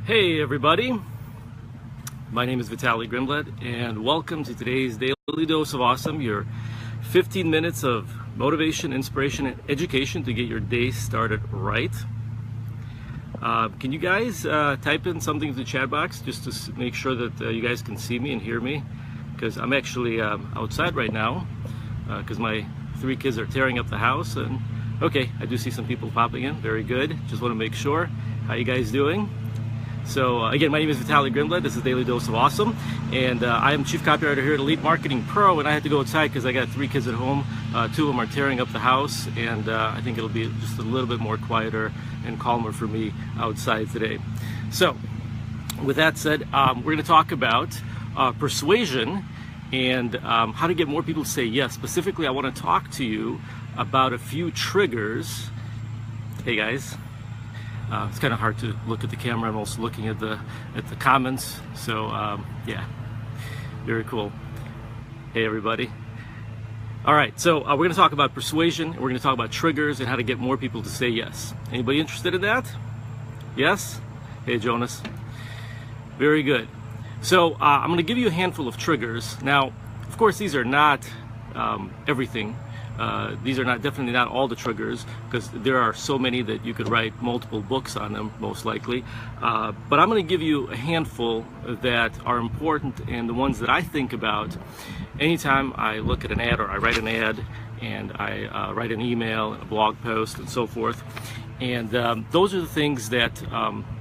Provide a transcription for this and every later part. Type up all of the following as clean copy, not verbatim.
Hey everybody, my name is Vitaly Grimblad and welcome to today's Daily Dose of Awesome, your 15 minutes of motivation, inspiration, and education to get your day started right. Can you guys type in something to the chat box just to make sure that you guys can see me and hear me? Because I'm actually outside right now because my 3 kids are tearing up the house. And okay, I do see some people popping in. Very good. Just want to make sure. How you guys doing? So again, my name is Vitaly Grimblad. This is Daily Dose of Awesome, and I am Chief Copywriter here at Elite Marketing Pro, and I had to go outside because I got 3 kids at home. 2 of them are tearing up the house, and I think it'll be just a little bit more quieter and calmer for me outside today. So with that said, we're going to talk about persuasion and how to get more people to say yes. Specifically, I want to talk to you about a few triggers. Hey guys. It's kind of hard to look at the camera. I'm also looking at the comments. So yeah, very cool. Hey everybody. All right, so we're going to talk about persuasion. We're going to talk about triggers and how to get more people to say yes. Anybody interested in that? Yes? Hey Jonas. Very good. So I'm going to give you a handful of triggers. Now, of course, these are not everything. These are definitely not all the triggers, because there are so many that you could write multiple books on them, most likely. But I'm going to give you a handful that are important and the ones that I think about anytime I look at an ad, or I write an ad, and I write an email, and a blog post, and so forth. And those are the things that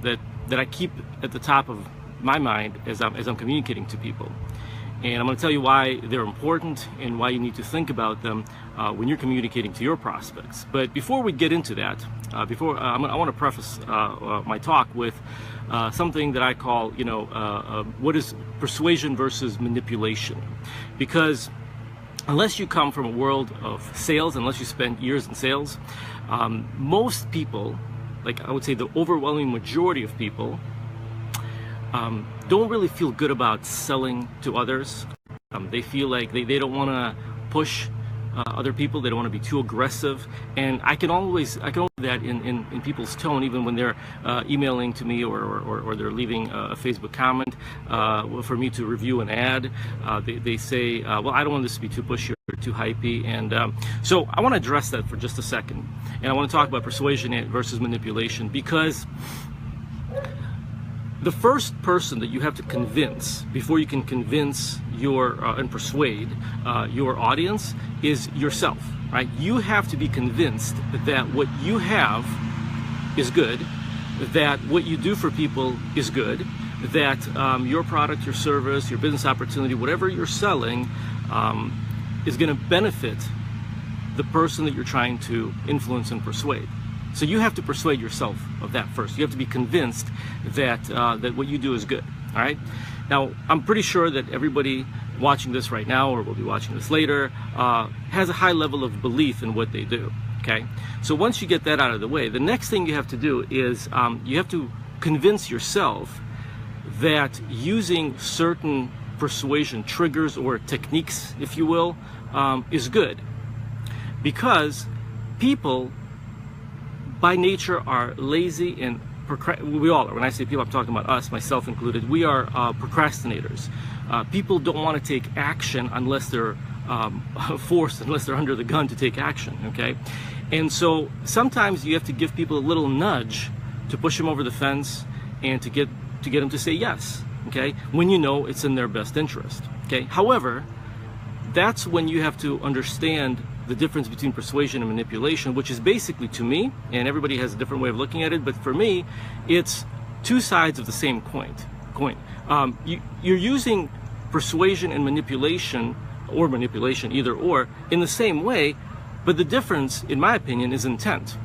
that I keep at the top of my mind as I'm communicating to people. And I'm going to tell you why they're important and why you need to think about them when you're communicating to your prospects. But before we get into that, I want to preface my talk with something that I call, what is persuasion versus manipulation? Because unless you come from a world of sales, unless you spent years in sales, most people, like I would say the overwhelming majority of people, don't really feel good about selling to others. They feel like they don't want to push other people. They don't want to be too aggressive. And I can always that in people's tone, even when they're emailing to me or they're leaving a Facebook comment for me to review an ad. They say, well, I don't want this to be too pushy or too hypey. And so I want to address that for just a second. And I want to talk about persuasion versus manipulation, because the first person that you have to convince before you can convince and persuade your audience is yourself, right? You have to be convinced that what you have is good, that what you do for people is good, that your product, your service, your business opportunity, whatever you're selling is going to benefit the person that you're trying to influence and persuade. So you have to persuade yourself of that first. You have to be convinced that that what you do is good. All right. Now, I'm pretty sure that everybody watching this right now, or will be watching this later, has a high level of belief in what they do. Okay. So once you get that out of the way, the next thing you have to do is you have to convince yourself that using certain persuasion triggers or techniques, if you will, is good, because people by nature are lazy and we all are. When I say people, I'm talking about us, myself included. We are procrastinators. People don't want to take action unless they're forced, unless they're under the gun to take action. Okay, and so sometimes you have to give people a little nudge to push them over the fence and to get them to say yes. Okay, when you know it's in their best interest. Okay, however, that's when you have to understand the difference between persuasion and manipulation, which is basically, to me, and everybody has a different way of looking at it, but for me, it's 2 sides of the same coin. You're using persuasion and manipulation, or manipulation, either or, in the same way, but the difference, in my opinion, is intent.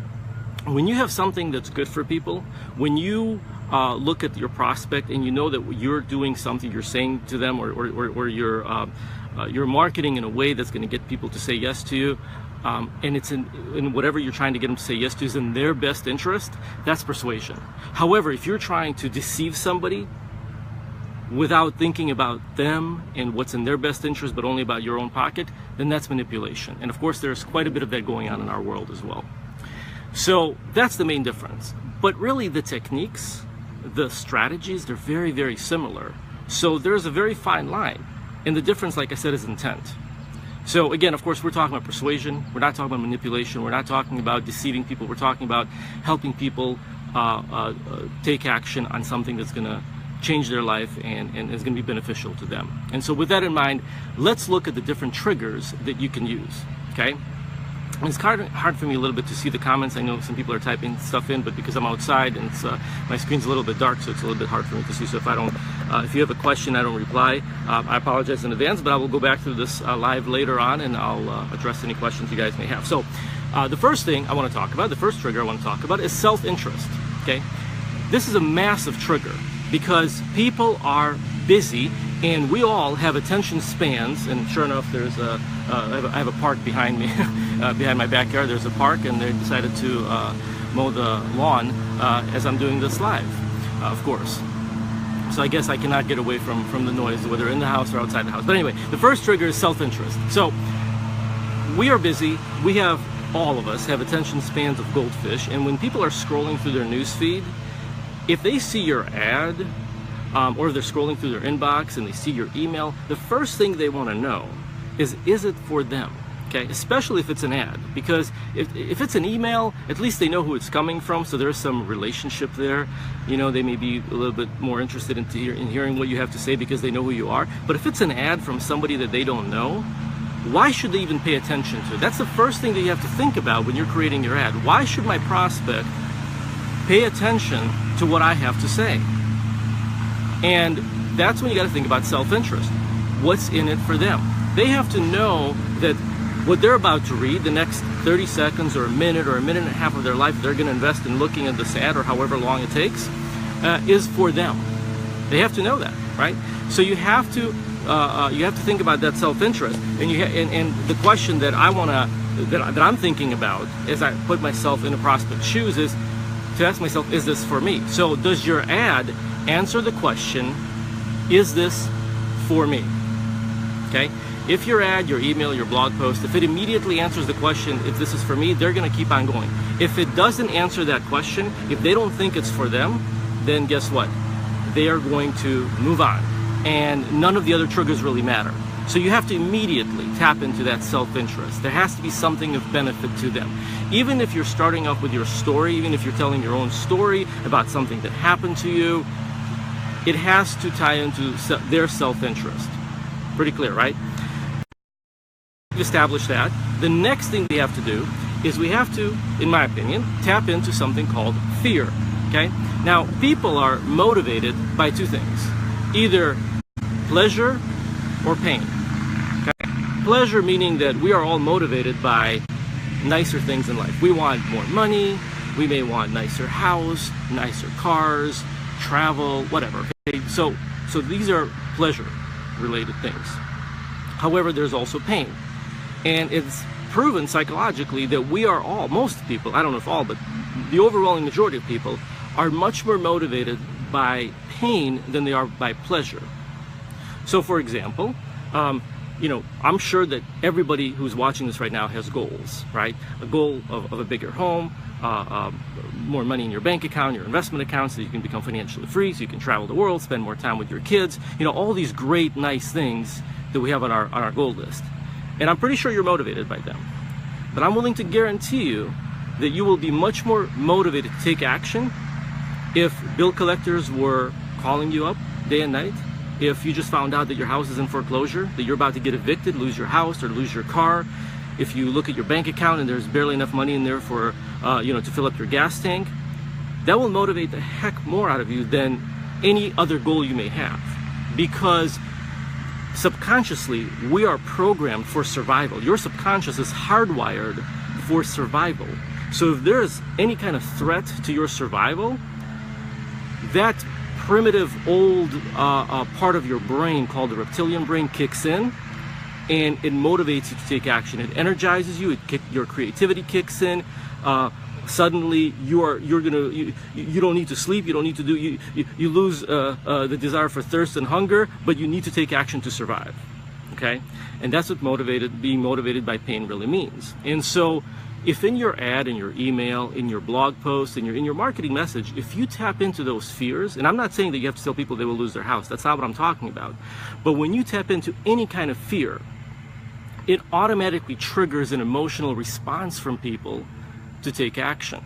When you have something that's good for people, when you look at your prospect and you know that you're doing something, you're saying to them, or you're marketing in a way that's going to get people to say yes to you, and it's in whatever you're trying to get them to say yes to is in their best interest, that's persuasion. However, if you're trying to deceive somebody without thinking about them and what's in their best interest, but only about your own pocket, then that's manipulation. And of course, there's quite a bit of that going on in our world as well. So that's the main difference. But really, the techniques the strategies, they're very, very similar. So there's a very fine line. And the difference, like I said, is intent. So again, of course, we're talking about persuasion. We're not talking about manipulation. We're not talking about deceiving people. We're talking about helping people take action on something that's going to change their life and is going to be beneficial to them. And so with that in mind, let's look at the different triggers that you can use, okay? And it's hard for me a little bit to see the comments. I know some people are typing stuff in, but because I'm outside and it's, my screen's a little bit dark, so it's a little bit hard for me to see. So if you have a question, I don't reply, I apologize in advance, but I will go back to this live later on and I'll address any questions you guys may have. So the first thing I want to talk about, the first trigger I want to talk about is self-interest, okay? This is a massive trigger because people are busy and we all have attention spans, and sure enough, there's I have a park behind me, behind my backyard. There's a park, and they decided to mow the lawn as I'm doing this live, of course. So I guess I cannot get away from the noise, whether in the house or outside the house. But anyway, the first trigger is self-interest. So we are busy. We have, all of us have attention spans of goldfish, and when people are scrolling through their news feed, if they see your ad, or if they're scrolling through their inbox and they see your email, the first thing they want to know is it for them? Okay, especially if it's an ad, because if it's an email, at least they know who it's coming from, so there's some relationship there. You know, they may be a little bit more interested in hearing what you have to say because they know who you are. But if it's an ad from somebody that they don't know, why should they even pay attention to it? That's the first thing that you have to think about when you're creating your ad. Why should my prospect pay attention to what I have to say? And that's when you got to think about self-interest. What's in it for them? They have to know that what they're about to read, the next 30 seconds or a minute and a half of their life they're going to invest in looking at this ad or however long it takes, is for them. They have to know that, right? So you have to think about that self-interest, and the question that that I'm thinking about as I put myself in a prospect's shoes is to ask myself, is this for me? So does your ad answer the question, is this for me? Okay? If your ad, your email, your blog post, if it immediately answers the question, if this is for me, they're going to keep on going. If it doesn't answer that question, if they don't think it's for them, then guess what? They are going to move on. And none of the other triggers really matter. So you have to immediately tap into that self-interest. There has to be something of benefit to them. Even if you're starting off with your story, even if you're telling your own story about something that happened to you, it has to tie into their self-interest. Pretty clear, right? We've established that. The next thing we have to do is we have to, in my opinion, tap into something called fear. Okay? Now, people are motivated by two things. Either pleasure or pain. Okay? Pleasure meaning that we are all motivated by nicer things in life. We want more money, we may want nicer house, nicer cars, travel, whatever. Okay? So these are pleasure related things. However, there's also pain. And it's proven psychologically that we are all, most people, I don't know if all, but the overwhelming majority of people are much more motivated by pain than they are by pleasure. So for example, I'm sure that everybody who's watching this right now has goals, right? A goal of a bigger home, more money in your bank account, your investment account, so you can become financially free, so you can travel the world, spend more time with your kids, all these great, nice things that we have on our goal list. And I'm pretty sure you're motivated by them. But I'm willing to guarantee you that you will be much more motivated to take action if bill collectors were calling you up day and night, if you just found out that your house is in foreclosure, that you're about to get evicted, lose your house or lose your car, if you look at your bank account and there's barely enough money in there for, to fill up your gas tank, that will motivate the heck more out of you than any other goal you may have. Because subconsciously, we are programmed for survival. Your subconscious is hardwired for survival. So if there's any kind of threat to your survival, that primitive old part of your brain called the reptilian brain kicks in, and it motivates you to take action. It energizes you. Your creativity kicks in. Suddenly you don't need to sleep, you don't need to do, you lose the desire for thirst and hunger, but you need to take action to survive. Okay? And that's what being motivated by pain really means. And so if in your ad, in your email, in your blog post, in your marketing message, if you tap into those fears, and I'm not saying that you have to tell people they will lose their house, that's not what I'm talking about, but when you tap into any kind of fear, it automatically triggers an emotional response from people to take action.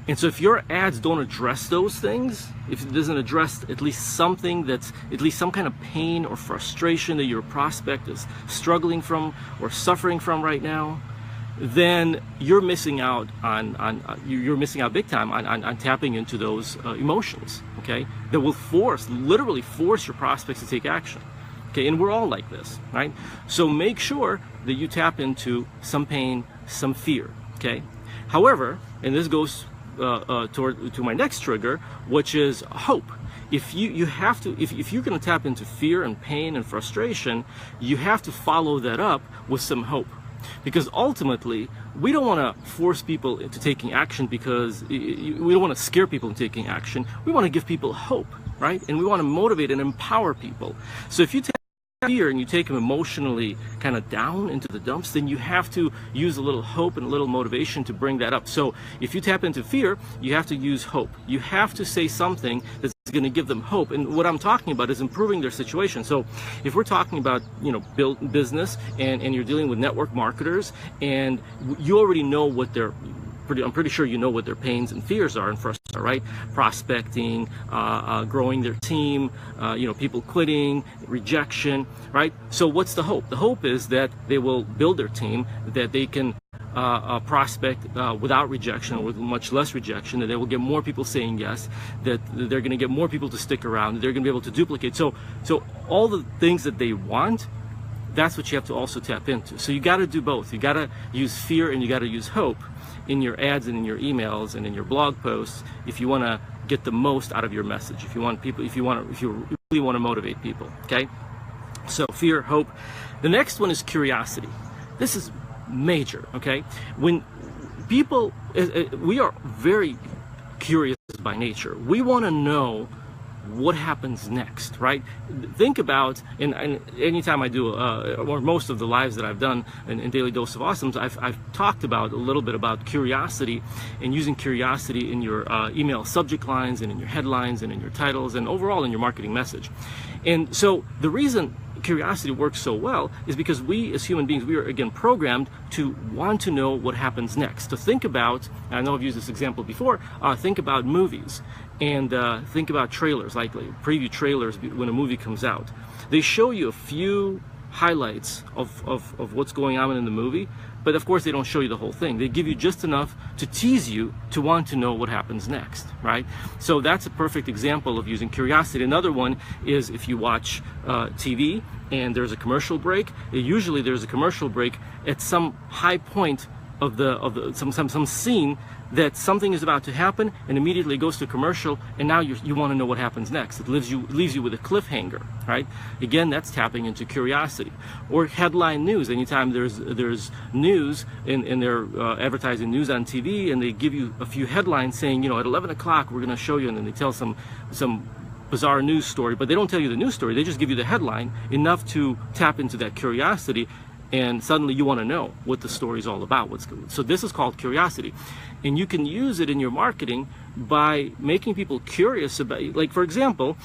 And so if your ads don't address those things, if it doesn't address at least something that's at least some kind of pain or frustration that your prospect is struggling from or suffering from right now, then you're missing out you're missing out big time on tapping into those emotions, okay, that will literally force your prospects to take action. Okay, and we're all like this, right? So make sure that you tap into some pain, some fear, okay? However, and this goes to my next trigger, which is hope. If you're going to tap into fear and pain and frustration, you have to follow that up with some hope. Because ultimately, we don't want to force people into taking action because we don't want to scare people into taking action. We want to give people hope, right? And we want to motivate and empower people. So if you take fear and you take them emotionally kind of down into the dumps, then you have to use a little hope and a little motivation to bring that up. So if you tap into fear, you have to use hope. You have to say something that's going to give them hope. And what I'm talking about is improving their situation. So if we're talking about, build business and you're dealing with network marketers and you already know what I'm pretty sure you know what their pains and fears are and frustrations, right? Prospecting, growing their team, people quitting, rejection, right? So what's the hope? The hope is that they will build their team, that they can prospect without rejection or with much less rejection, that they will get more people saying yes, that they're going to get more people to stick around, they're going to be able to duplicate. So all the things that they want, that's what you have to also tap into. So you got to do both. You got to use fear and you got to use hope in your ads and in your emails and in your blog posts if you want to get the most out of your message. If you really want to motivate people, okay? So fear, hope. The next one is curiosity. This is major, okay? When people, we are very curious by nature. We want to know what happens next, right? Think about, and anytime I do, or most of the lives that I've done in Daily Dose of Awesome, I've talked about a little bit about curiosity and using curiosity in your email subject lines and in your headlines and in your titles and overall in your marketing message. And so the reason curiosity works so well is because we as human beings, we are again programmed to want to know what happens next, to think about, and I know I've used this example before, think about movies and think about trailers, like preview trailers when a movie comes out. They show you a few highlights of what's going on in the movie, but of course they don't show you the whole thing. They give you just enough to tease you to want to know what happens next, right? So that's a perfect example of using curiosity. Another one is if you watch TV and there's a commercial break. Usually there's a commercial break at some high point of some scene that something is about to happen, and immediately goes to commercial, and now you want to know what happens next. It leaves you with a cliffhanger, right? Again, that's tapping into curiosity. Or headline news. Anytime there's news and they're advertising news on TV, and they give you a few headlines saying, at 11 o'clock we're going to show you, and then they tell some bizarre news story, but they don't tell you the news story. They just give you the headline, enough to tap into that curiosity, and suddenly you want to know what the story is all about. So this is called curiosity, and you can use it in your marketing by making people curious about, like for example,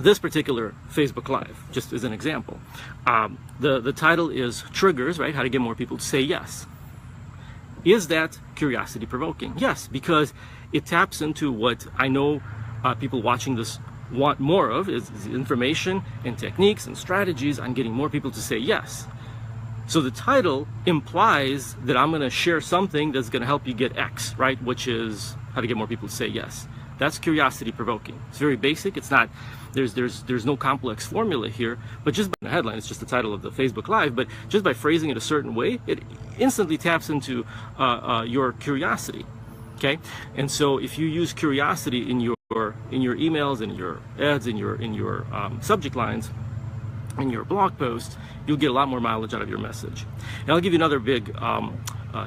this particular Facebook Live, just as an example. The title is Triggers, right? How to get more people to say yes. Is that curiosity provoking? Yes, because it taps into what I know people watching this want more of, is information and techniques and strategies on getting more people to say yes. So the title implies that I'm going to share something that's going to help you get X, right? Which is how to get more people to say yes. That's curiosity provoking. It's very basic. It's not, there's no complex formula here, but just by the headline, it's just the title of the Facebook Live, but just by phrasing it a certain way, it instantly taps into your curiosity. Okay? And so if you use curiosity in your emails and your ads, in your subject lines, in your blog post, you'll get a lot more mileage out of your message. And I'll give you another big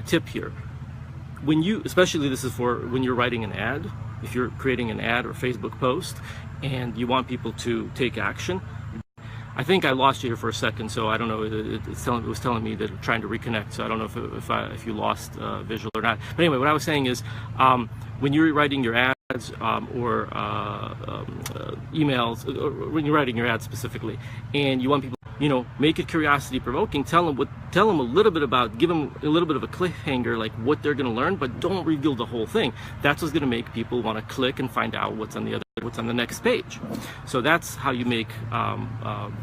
tip here. Especially this is for when you're writing an ad, if you're creating an ad or Facebook post and you want people to take action, I think I lost you here for a second, so I don't know. It was telling me that I'm trying to reconnect, so I don't know if you lost visual or not. But anyway, what I was saying is, when you're writing your ads or emails, or when you're writing your ads specifically, and you want people, make it curiosity provoking. Tell them a little bit about, give them a little bit of a cliffhanger, like what they're going to learn, but don't reveal the whole thing. That's what's going to make people want to click and find out what's on the next page. So that's how you make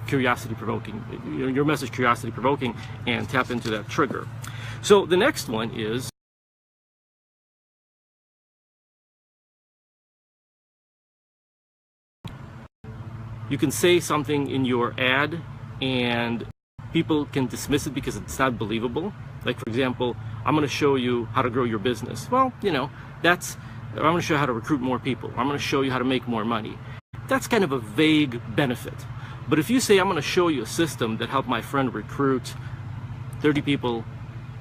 curiosity provoking, your message curiosity provoking, and tap into that trigger. So the next one is, you can say something in your ad and people can dismiss it because it's not believable. Like, for example, I'm going to show you how to grow your business. Well, I'm going to show you how to recruit more people. I'm going to show you how to make more money. That's kind of a vague benefit. But if you say, I'm going to show you a system that helped my friend recruit 30 people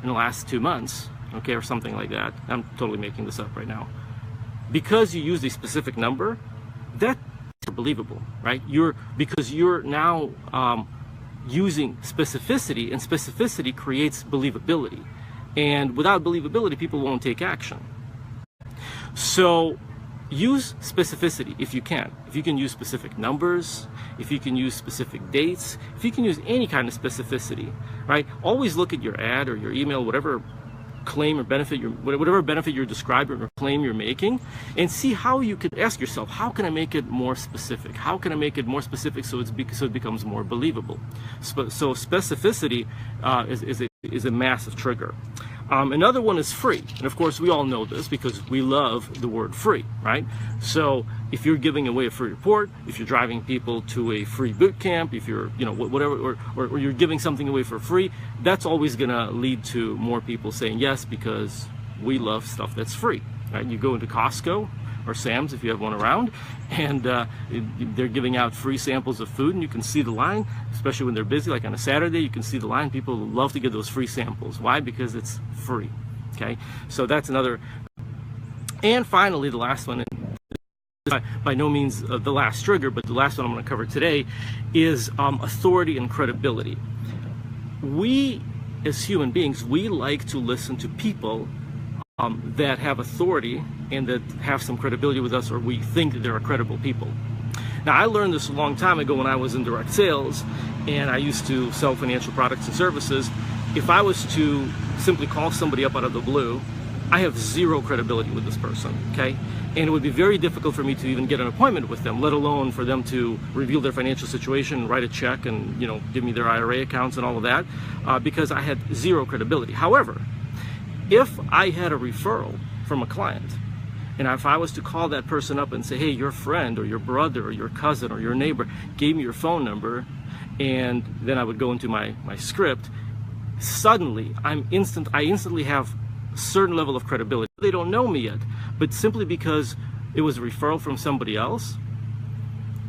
in the last 2 months, okay, or something like that. I'm totally making this up right now. Because you use a specific number, that's believable, right? Because you're now using specificity, and specificity creates believability. And without believability, people won't take action. So use specificity if you can. If you can use specific numbers, if you can use specific dates, if you can use any kind of specificity, right? Always look at your ad or your email, whatever claim or benefit whatever benefit you're describing or claim you're making, and see how you could ask yourself, how can I make it more specific? How can I make it more specific so it becomes more believable? So specificity is a massive trigger. Another one is free, and of course we all know this because we love the word free, right? So if you're giving away a free report, if you're driving people to a free boot camp, if you're whatever, or you're giving something away for free, that's always going to lead to more people saying yes, because we love stuff that's free, right? You go into Costco or Sam's if you have one around, and they're giving out free samples of food, and you can see the line, especially when they're busy, like on a Saturday, you can see the line. People love to get those free samples. Why? Because it's free. Okay, so that's another. And finally, the last one, by no means the last trigger, but the last one I'm going to cover today is authority and credibility. We, as human beings, we like to listen to people that have authority and that have some credibility with us, or we think that they're credible people. Now, I learned this a long time ago when I was in direct sales and I used to sell financial products and services. If I was to simply call somebody up out of the blue, I have zero credibility with this person, okay? And it would be very difficult for me to even get an appointment with them, let alone for them to reveal their financial situation, write a check, and give me their IRA accounts and all of that, because I had zero credibility. However, if I had a referral from a client, and if I was to call that person up and say, hey, your friend or your brother or your cousin or your neighbor gave me your phone number, and then I would go into my script, suddenly I instantly have a certain level of credibility. They don't know me yet, but simply because it was a referral from somebody else,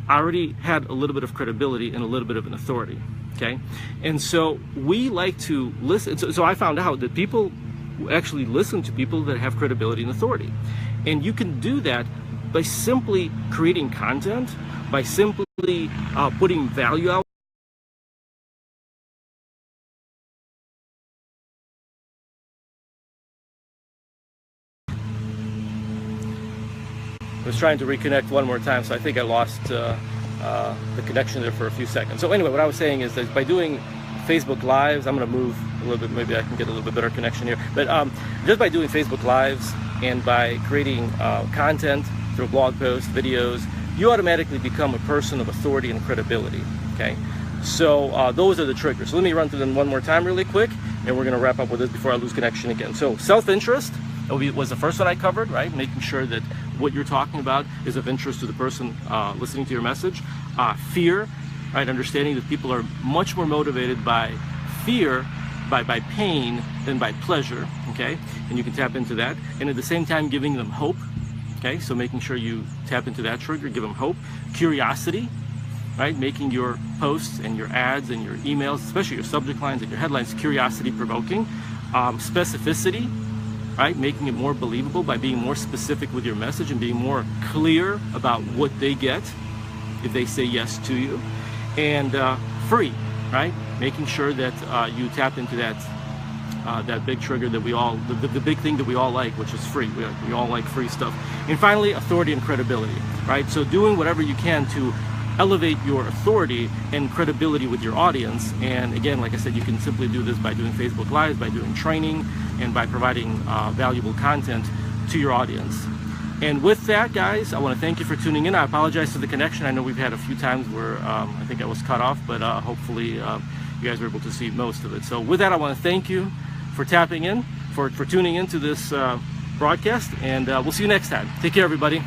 I already had a little bit of credibility and a little bit of an authority, okay? And so we like to listen. So I found out that people actually listen to people that have credibility and authority. And you can do that by simply creating content, by simply putting value out. I was trying to reconnect one more time, so I think I lost the connection there for a few seconds. So anyway, what I was saying is that by doing Facebook Lives, I'm going to move a little bit, maybe I can get a little bit better connection here, but just by doing Facebook Lives and by creating content through blog posts, videos, you automatically become a person of authority and credibility, okay? So those are the triggers. So let me run through them one more time really quick, and we're going to wrap up with this before I lose connection again. So self-interest was the first one I covered, right? Making sure that what you're talking about is of interest to the person listening to your message. Fear, right? Understanding that people are much more motivated by fear, by pain, than by pleasure, okay? And you can tap into that. And at the same time, giving them hope, okay? So making sure you tap into that trigger, give them hope. Curiosity, right? Making your posts and your ads and your emails, especially your subject lines and your headlines, curiosity provoking. Specificity, right? Making it more believable by being more specific with your message and being more clear about what they get if they say yes to you. And free, right? Making sure that you tap into that big trigger that we all, the big thing that we all like, which is free. We all like free stuff. And finally, authority and credibility, right? So doing whatever you can to elevate your authority and credibility with your audience. And again, like I said, you can simply do this by doing Facebook Lives, by doing training, and by providing valuable content to your audience. And with that, guys, I want to thank you for tuning in. I apologize for the connection. I know we've had a few times where I think I was cut off, but hopefully you guys were able to see most of it. So with that, I want to thank you for tapping in, for tuning into this broadcast, and we'll see you next time. Take care, everybody.